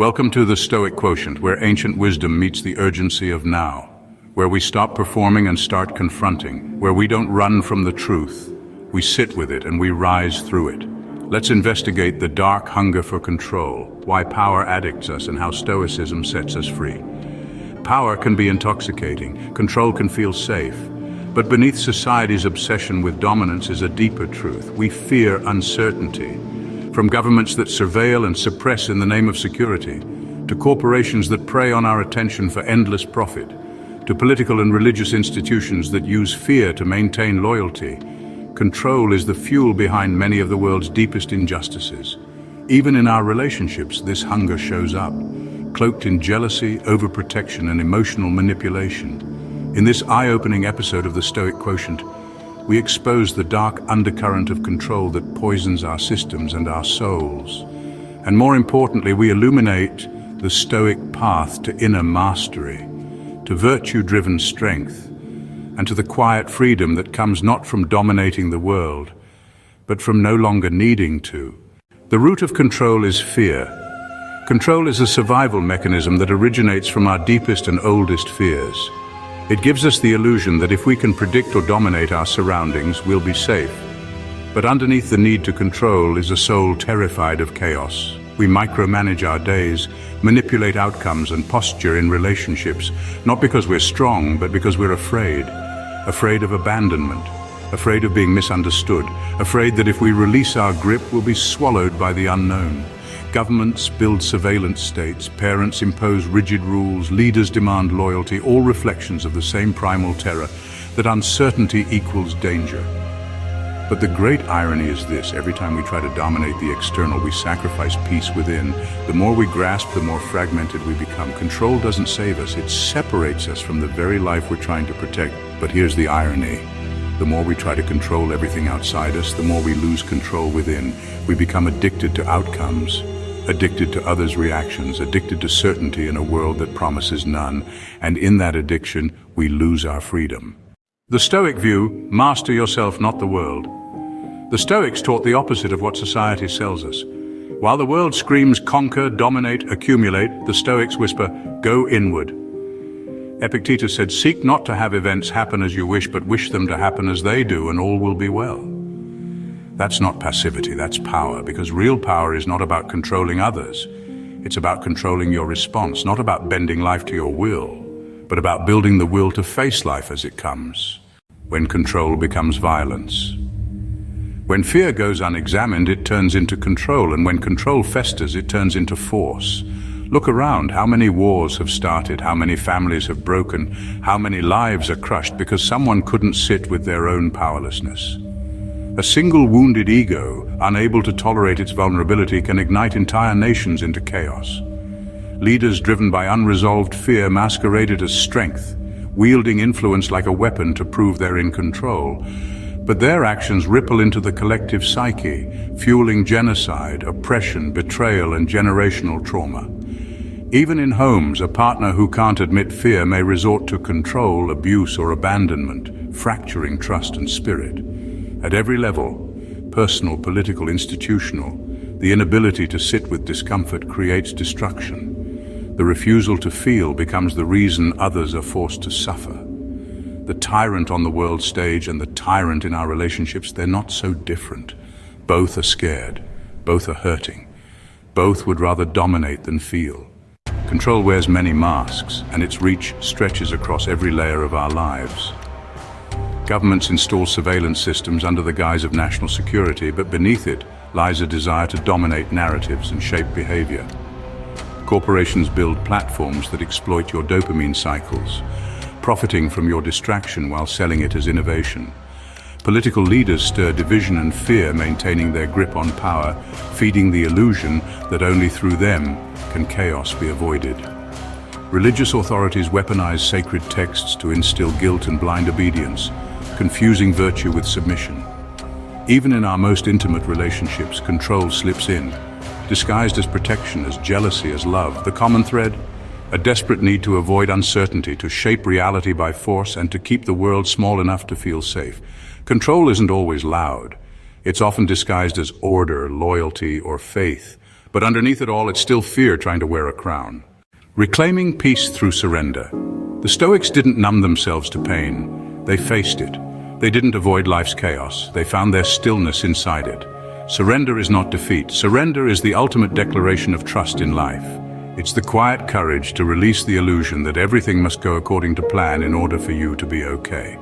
Welcome to the Stoic Quotient, where ancient wisdom meets the urgency of now, where we stop performing and start confronting, where we don't run from the truth, we sit with it and we rise through it. Let's investigate the dark hunger for control, why power addicts us and how Stoicism sets us free. Power can be intoxicating, control can feel safe, but beneath society's obsession with dominance is a deeper truth. We fear uncertainty. From governments that surveil and suppress in the name of security, to corporations that prey on our attention for endless profit, to political and religious institutions that use fear to maintain loyalty, control is the fuel behind many of the world's deepest injustices. Even in our relationships, this hunger shows up, cloaked in jealousy, overprotection, and emotional manipulation. In this eye-opening episode of the Stoic Quotient, we expose the dark undercurrent of control that poisons our systems and our souls. And more importantly, we illuminate the Stoic path to inner mastery, to virtue-driven strength, and to the quiet freedom that comes not from dominating the world, but from no longer needing to. The root of control is fear. Control is a survival mechanism that originates from our deepest and oldest fears. It gives us the illusion that if we can predict or dominate our surroundings, we'll be safe. But underneath the need to control is a soul terrified of chaos. We micromanage our days, manipulate outcomes and posture in relationships, not because we're strong, but because we're afraid. Afraid of abandonment, afraid of being misunderstood, afraid that if we release our grip, we'll be swallowed by the unknown. Governments build surveillance states, parents impose rigid rules, leaders demand loyalty, all reflections of the same primal terror, that uncertainty equals danger. But the great irony is this: every time we try to dominate the external, we sacrifice peace within. The more we grasp, the more fragmented we become. Control doesn't save us, it separates us from the very life we're trying to protect. But here's the irony. The more we try to control everything outside us, the more we lose control within. We become addicted to outcomes, addicted to others' reactions, addicted to certainty in a world that promises none. And in that addiction, we lose our freedom. The Stoic view: master yourself, not the world. The Stoics taught the opposite of what society sells us. While the world screams conquer, dominate, accumulate, the Stoics whisper, go inward. Epictetus said, seek not to have events happen as you wish, but wish them to happen as they do, and all will be well. That's not passivity, that's power, because real power is not about controlling others. It's about controlling your response, not about bending life to your will, but about building the will to face life as it comes. When control becomes violence. When fear goes unexamined, it turns into control, and when control festers, it turns into force. Look around, how many wars have started, how many families have broken, how many lives are crushed because someone couldn't sit with their own powerlessness. A single wounded ego, unable to tolerate its vulnerability, can ignite entire nations into chaos. Leaders driven by unresolved fear masqueraded as strength, wielding influence like a weapon to prove they're in control. But their actions ripple into the collective psyche, fueling genocide, oppression, betrayal, and generational trauma. Even in homes, a partner who can't admit fear may resort to control, abuse, or abandonment, fracturing trust and spirit. At every level, personal, political, institutional, the inability to sit with discomfort creates destruction. The refusal to feel becomes the reason others are forced to suffer. The tyrant on the world stage and the tyrant in our relationships, they're not so different. Both are scared, both are hurting, both would rather dominate than feel. Control wears many masks, and its reach stretches across every layer of our lives. Governments install surveillance systems under the guise of national security, but beneath it lies a desire to dominate narratives and shape behavior. Corporations build platforms that exploit your dopamine cycles, profiting from your distraction while selling it as innovation. Political leaders stir division and fear, maintaining their grip on power, feeding the illusion that only through them can chaos be avoided. Religious authorities weaponize sacred texts to instill guilt and blind obedience, confusing virtue with submission. Even in our most intimate relationships, control slips in, disguised as protection, as jealousy, as love. The common thread? A desperate need to avoid uncertainty, to shape reality by force, and to keep the world small enough to feel safe. Control isn't always loud. It's often disguised as order, loyalty, or faith, But underneath it all, it's still fear trying to wear a crown. Reclaiming peace through surrender. The Stoics didn't numb themselves to pain. They faced it. They didn't avoid life's chaos. They found their stillness inside it. Surrender is not defeat. Surrender is the ultimate declaration of trust in life. It's the quiet courage to release the illusion that everything must go according to plan in order for you to be okay.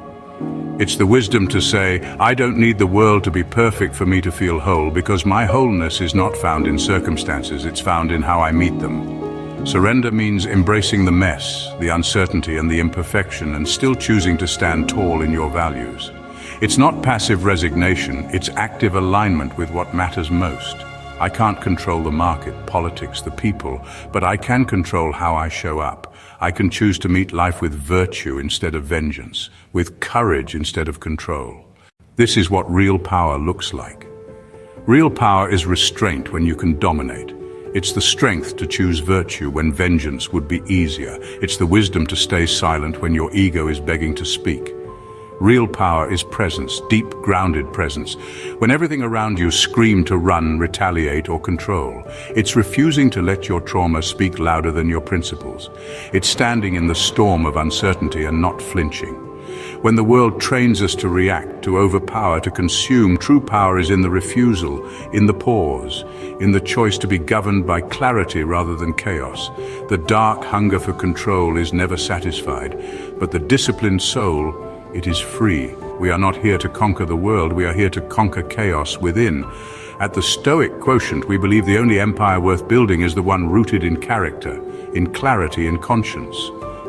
It's the wisdom to say, I don't need the world to be perfect for me to feel whole, because my wholeness is not found in circumstances, it's found in how I meet them. Surrender means embracing the mess, the uncertainty and the imperfection, and still choosing to stand tall in your values. It's not passive resignation, it's active alignment with what matters most. I can't control the market, politics, the people, but I can control how I show up. I can choose to meet life with virtue instead of vengeance, with courage instead of control. This is what real power looks like. Real power is restraint when you can dominate. It's the strength to choose virtue when vengeance would be easier. It's the wisdom to stay silent when your ego is begging to speak. Real power is presence, deep, grounded presence. When everything around you screams to run, retaliate, or control, it's refusing to let your trauma speak louder than your principles. It's standing in the storm of uncertainty and not flinching. When the world trains us to react, to overpower, to consume, true power is in the refusal, in the pause, in the choice to be governed by clarity rather than chaos. The dark hunger for control is never satisfied, but the disciplined soul, it is free. We are not here to conquer the world, we are here to conquer chaos within. At the Stoic Quotient, we believe the only empire worth building is the one rooted in character, in clarity, in conscience.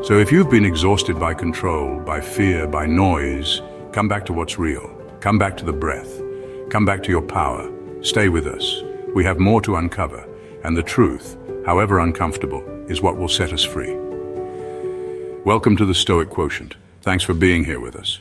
So if you've been exhausted by control, by fear, by noise, come back to what's real. Come back to the breath. Come back to your power. Stay with us. We have more to uncover, and the truth, however uncomfortable, is what will set us free. Welcome to the Stoic Quotient. Thanks for being here with us.